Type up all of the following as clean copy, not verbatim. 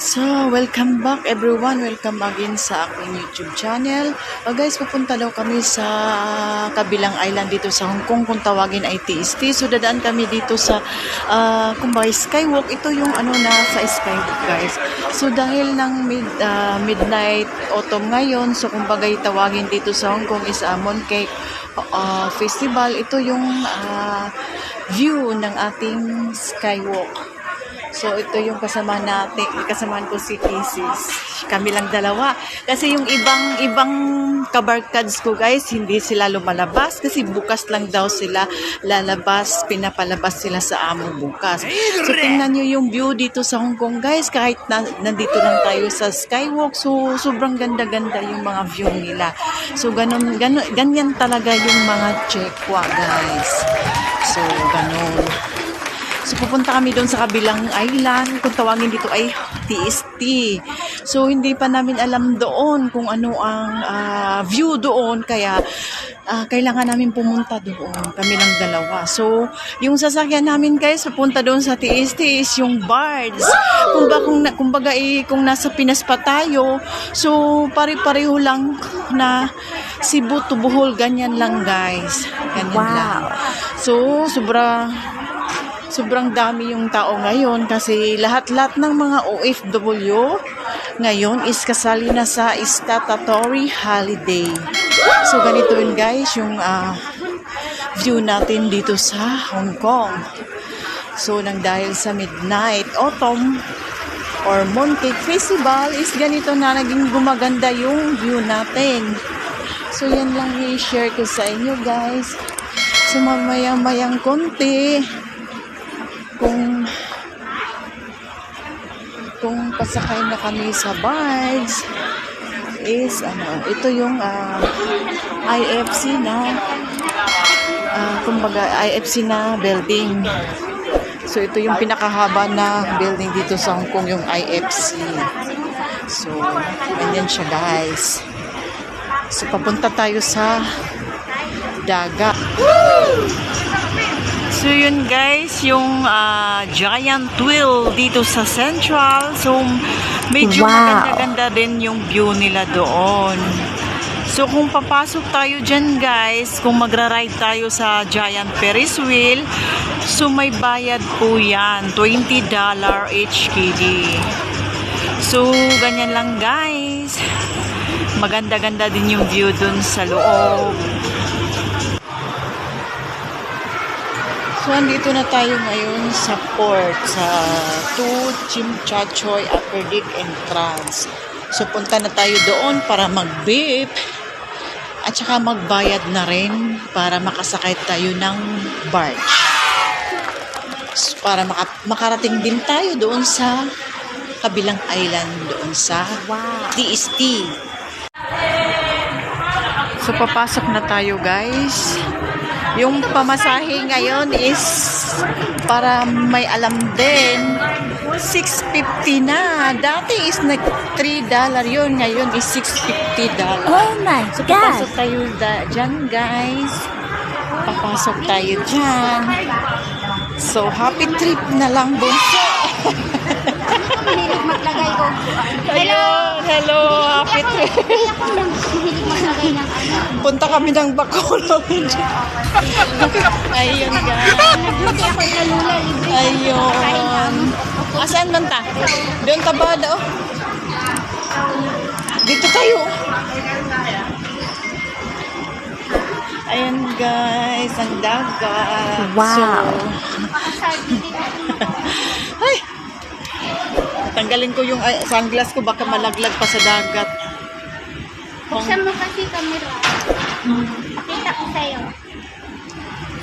So, welcome back everyone. Welcome again sa aking YouTube channel. Guys, pupunta daw kami sa kabilang island dito sa Hong Kong kung tawagin ay TST. So, dadaan kami dito sa kumbaga Skywalk. Ito yung sa Skywalk, guys. So, dahil ng midnight autumn ngayon, so kumbaga tawagin dito sa Hong Kong is Mooncake Festival. Ito yung view ng ating Skywalk. So, ito yung kasama natin. Kasamahan ko si Kisses. Kami lang dalawa. Kasi yung ibang kabarkads ko, guys, hindi sila lumalabas. Kasi bukas lang daw sila lalabas. Pinapalabas sila sa amo bukas. So, tingnan nyo yung view dito sa Hong Kong, guys. Kahit nandito lang tayo sa Skywalk. So, sobrang ganda-ganda yung mga view nila. So, ganyan talaga yung mga Chekwa, guys. So, ganun. So, pupunta kami doon sa kabilang island. Kung tawagin dito ay TST. So, hindi pa namin alam doon kung ano ang view doon. Kaya, kailangan namin pumunta doon. Kami lang dalawa. So, yung sasakyan namin, guys, pupunta doon sa TST is yung Bards. Kung nasa Pinas pa tayo, so, pare-pareho lang na Cebu to Bohol. Ganyan lang, guys. Ganyan lang. So, sobrang dami yung tao ngayon kasi lahat-lahat ng mga OFW ngayon is kasali na sa statutory holiday. So, ganito yun, guys, yung view natin dito sa Hong Kong. So, nang dahil sa midnight autumn or Mooncake Festival is ganito na naging gumaganda yung view natin. So, yan lang i-share ko sa inyo, guys. So, mamaya-mayang konti kung pasakay na kami sa Bards is ito yung IFC na IFC na building. So ito yung pinakahaba na building dito sa Hong Kong, yung IFC. So ganyan siya, guys. So papunta tayo sa dagat. So yun, guys, yung giant wheel dito sa Central. So medyo maganda-ganda din yung view nila doon. So kung papasok tayo dyan, guys, kung magra-ride tayo sa giant Ferris wheel, so may bayad po yan, $20 each KD. So ganyan lang, guys. Maganda-ganda din yung view dun sa loob. So, andito na tayo ngayon sa port, sa Tsim Sha Tsui Upper Deck Entrance. So, punta na tayo doon para mag-beep at saka magbayad na rin para makasakay tayo ng barge. So, para makarating din tayo doon sa kabilang island, doon sa TST. So, papasok na tayo, guys. Yung pamasahe ngayon is para may alam din, $6.50 na. Dati is $3 yun. Ngayon is $6.50. Oh my so, God! Papasok tayo dyan, guys. Papasok tayo dyan. So, happy trip na lang, bunso. Mahilig maglagay ko. Hello, happy trip. Mahilig maglagay ng Punta kami ng Bacolod. Ayun, guys. Hindi ako nalula. Ayun. Asan man ta? Doon ka ba daw? Dito tayo. Ayun, guys. Ang dagat. Wow. Ay! Tanggalin ko yung sunglass ko. Baka malaglag pa sa dagat. Buksan mo kasi camera. Pakita ko sa'yo.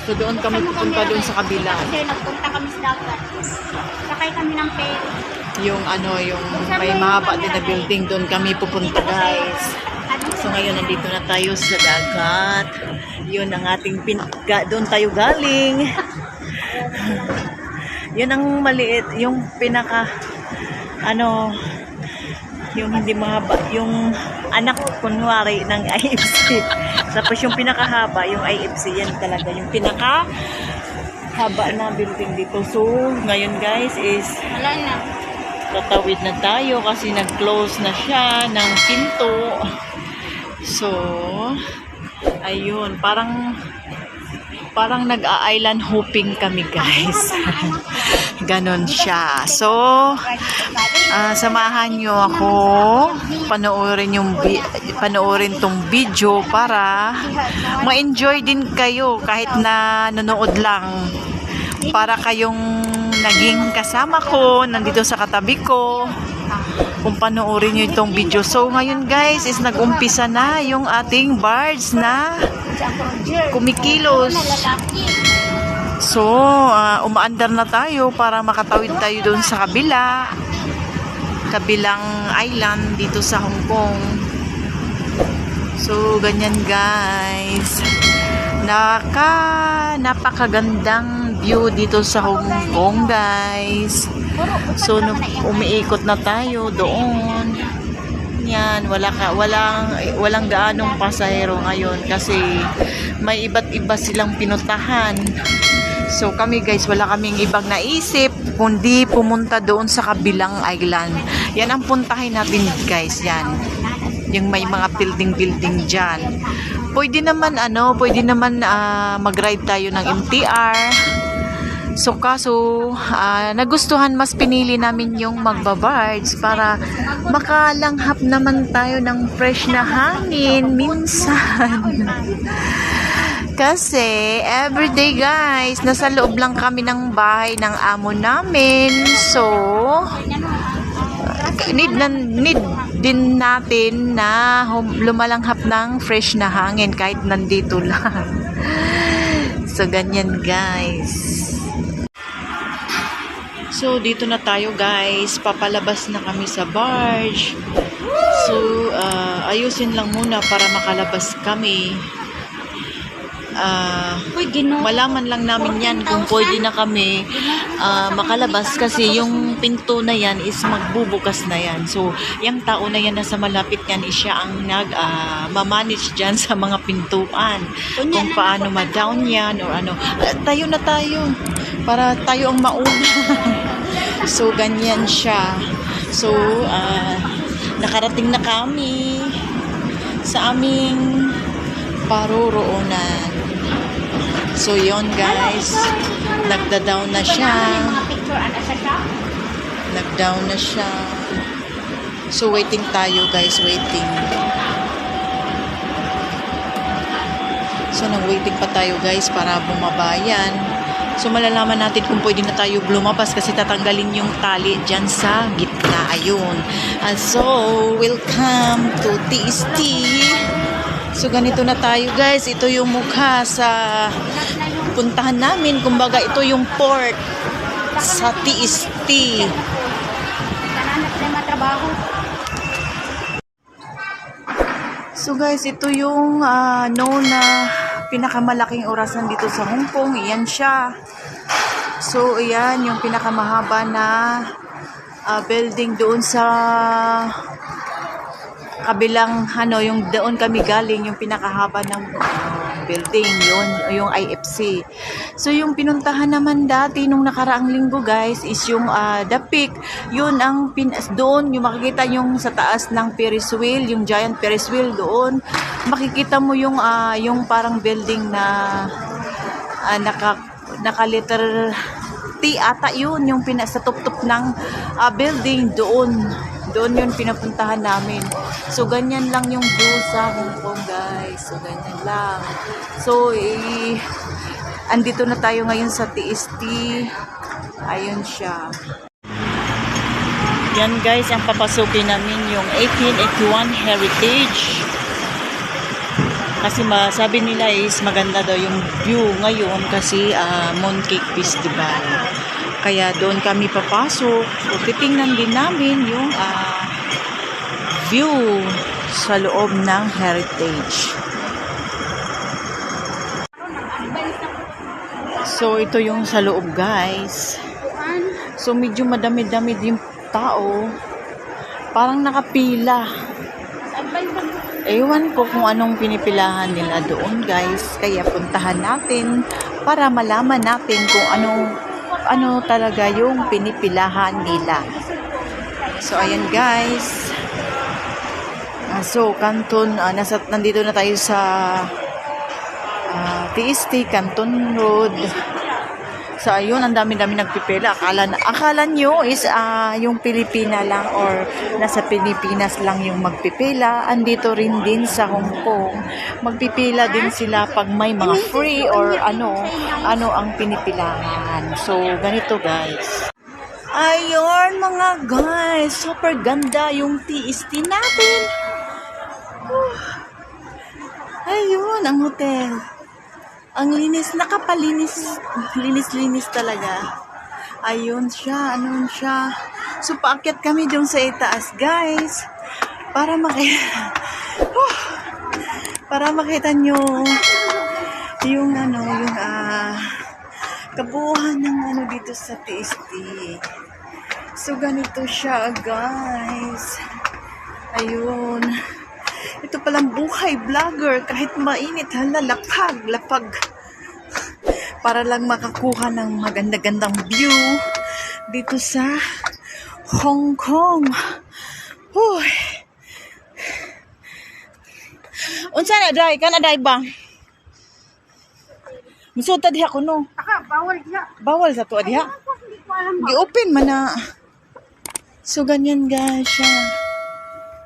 So doon kami pupunta doon sa kabila. Kasi nagpunta kami sa dagat. Sakay kami ng ferry. Yung may mahaba din na building, doon kami pupunta, guys. So ngayon nandito na tayo sa dagat. Yun ang ating doon tayo galing. Yun ang maliit, yung pinaka yung hindi mahaba, yung anak kunwari ng IFC. Tapos yung pinakahaba, yung IFC, yan talaga yung pinakahaba na building dito. So ngayon, guys, is Wala na. Tatawid na tayo kasi nag-close na siya ng pinto. So, ayun, parang nag-a-island hopping kami, guys. Ganon siya. So, samahan nyo ako panoorin tong video para ma-enjoy din kayo kahit na nanonood lang. Para kayong naging kasama ko, nandito sa katabi ko, kung panoorin nyo itong video. So, ngayon guys, is nag-umpisa na yung ating barge na kumikilos. So, umaandar na tayo para makatawid tayo doon sa kabilang island dito sa Hong Kong. So, ganyan guys. Napakagandang view dito sa Hong Kong, guys. So, umiikot na tayo doon. Yan, walang gaanong pasahero ngayon kasi may iba't iba silang pinuntahan. So, kami guys, wala kaming ibang naisip kundi pumunta doon sa kabilang island. Yan ang puntahin natin, guys. Yan. Yung may mga building dyan. Pwede naman mag-ride tayo ng MTR. So kaso nagustuhan, mas pinili namin yung magbabards para makalanghap naman tayo ng fresh na hangin minsan. Kasi everyday guys, nasa loob lang kami ng bahay ng amo namin. So need din natin na lumalanghap ng fresh na hangin kahit nandito lang. So, ganyan guys. So, dito na tayo guys. Papalabas na kami sa barge. So, ayusin lang muna para makalabas kami. Malaman lang namin yan kung pwede na kami makalabas kasi yung pinto na yan is magbubukas na yan. So, yung tao na yan nasa malapit yan is siya ang mamanage dyan sa mga pintuan. Kung paano ma-down yan or ano. Tayo na tayo para tayo ang mauna. So, ganyan siya. So, nakarating na kami sa aming paroroonan. So, yon guys. Nagda-down na siya. Nag-down na siya. So, waiting tayo guys. Waiting. So, nag-waiting pa tayo guys para bumaba yan. So, malalaman natin kung pwede na tayo lumabas kasi tatanggalin yung tali dyan sa gitna. Ayun. And so, welcome to TST. So, ganito na tayo guys. Ito yung mukha sa puntahan namin. Kumbaga, ito yung port sa TST. So guys, ito yung known na pinakamalaking orasan dito sa Hong Kong. Iyan siya. So, iyan yung pinakamahaba na building doon sa kabilang yung doon kami galing, yung pinakahaba ng building, yung IFC. So yung pinuntahan naman dati nung nakaraang linggo guys is yung The Peak. Yun ang doon yung makikita yung sa taas ng Ferris wheel, yung giant Ferris wheel doon. Makikita mo yung parang building na naka letter T ata yun, yung sa tup-tup ng building doon yun pinapuntahan namin. So, ganyan lang yung view sa Hong Kong, guys. So, ganyan lang. So, andito na tayo ngayon sa TST. Ayun siya. Yan, guys, ang papasukin namin yung 1881 Heritage. Kasi sabi nila is maganda daw yung view ngayon kasi Mooncake Festival. Kaya doon kami papasok. So, titingnan din namin yung view sa loob ng Heritage. So, ito yung sa loob, guys. So, medyo madami-dami yung tao. Parang nakapila. Ewan ko kung anong pinipilahan nila doon, guys. Kaya puntahan natin para malaman natin kung ano talaga yung pinipilahan nila. So, ayan guys. So, Canton, nandito na tayo sa TST, Canton Road. So, ayun, ang dami-dami nagpipila. Akala nyo is yung Pilipina lang or nasa Pilipinas lang yung magpipila. Andito rin din sa Hong Kong. Magpipila din sila pag may mga free or ano ang pinipilahan. So, ganito guys. Ayun mga guys, super ganda yung TST natin. Ayun, ang hotel. Ang linis, nakapalinis. Linis talaga. Ayun siya, ano siya. So, paakyat kami doon sa itaas, guys. Para makita nyo yung kabuuan ng dito sa TST. So, ganito siya, guys. Ayun. Ito palang buhay vlogger. Kahit mainit, lapag. Para lang makakuha ng maganda-gandang view dito sa Hong Kong. Uy. Unsa na day? Kana day ba? Musuta diha kuno. Bawal diha. Bawal sa to diha. Hindi ko alam. Gi-open man na. So, ganyan guys siya.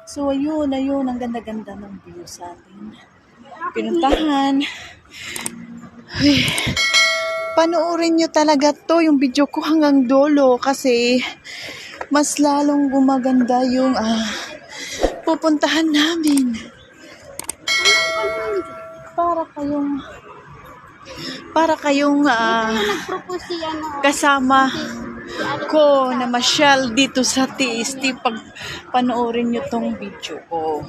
So, ayun, ang ganda-ganda ng view sa atin. Pinuntahan. Ay, panoorin nyo talaga to, yung video ko hanggang dulo kasi mas lalong gumaganda yung pupuntahan namin. Para kayong Nag-propose si kasama ko na masyal dito sa TST pag panoorin nyo tong video ko.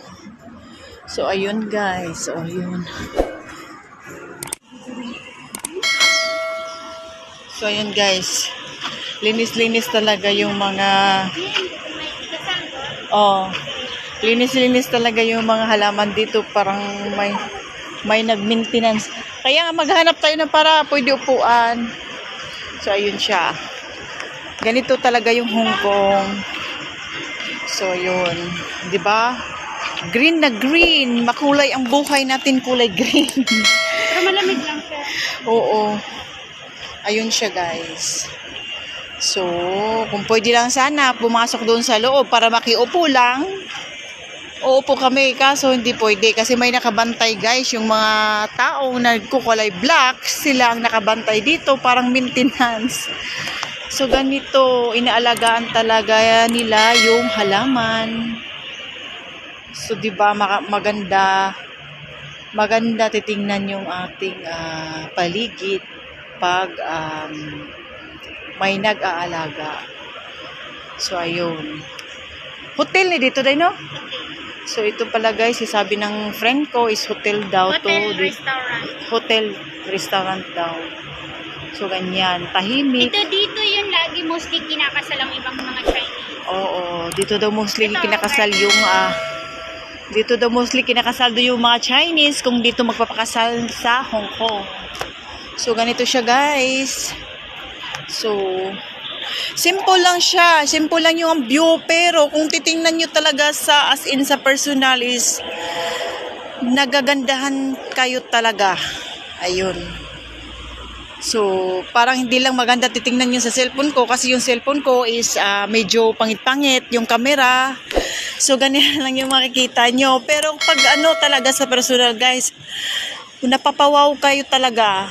So, ayun guys. So, ayun. So, ayun guys. Linis-linis talaga yung mga linis-linis talaga yung mga halaman dito. Parang may nag-maintenance. Kaya nga maghanap tayo ng para pwede upuan. So, ayun siya. Ganito talaga yung Hong Kong. So, yun. 'Di ba? Green na green. Makulay ang buhay natin, kulay green. Pero malamig lang siya. Oo. Ayun siya, guys. So, kung pwede lang sana, pumasok doon sa loob para makiupo lang. Uupo kami, kaso hindi pwede. Kasi may nakabantay, guys. Yung mga taong nagkukulay black, sila ang nakabantay dito. Parang maintenance. So, ganito, inaalagaan talaga nila yung halaman. So, diba, maganda titingnan yung ating paligid pag may nag-aalaga. So, ayun. Hotel ni dito, day, no? So, ito pala, guys, sabi ng friend ko is hotel daw to. Restaurant. Hotel, restaurant daw. So, ganyan. Tahimik. Dito yun lagi mostly kinakasal ang ibang mga Chinese. Oo, dito daw mostly kinakasal yung yung mga Chinese kung dito magpapakasal sa Hong Kong. So, ganito siya, guys. So, simple lang siya. Simple lang yung view. Pero, kung titingnan nyo talaga sa personal is nagagandahan kayo talaga. Ayun. So, parang hindi lang maganda titingnan nyo sa cellphone ko kasi yung cellphone ko is medyo pangit-pangit yung camera. So, ganyan lang yung makikita nyo. Pero pag talaga sa personal, guys, napapawaw kayo talaga.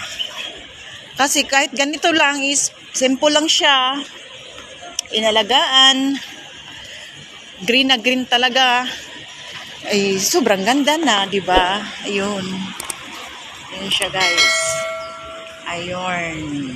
Kasi kahit ganito lang is simple lang siya. Inalagaan. Green na green talaga. Ay, sobrang ganda na, di ba? Ayun. Ayun siya, guys. Ayun.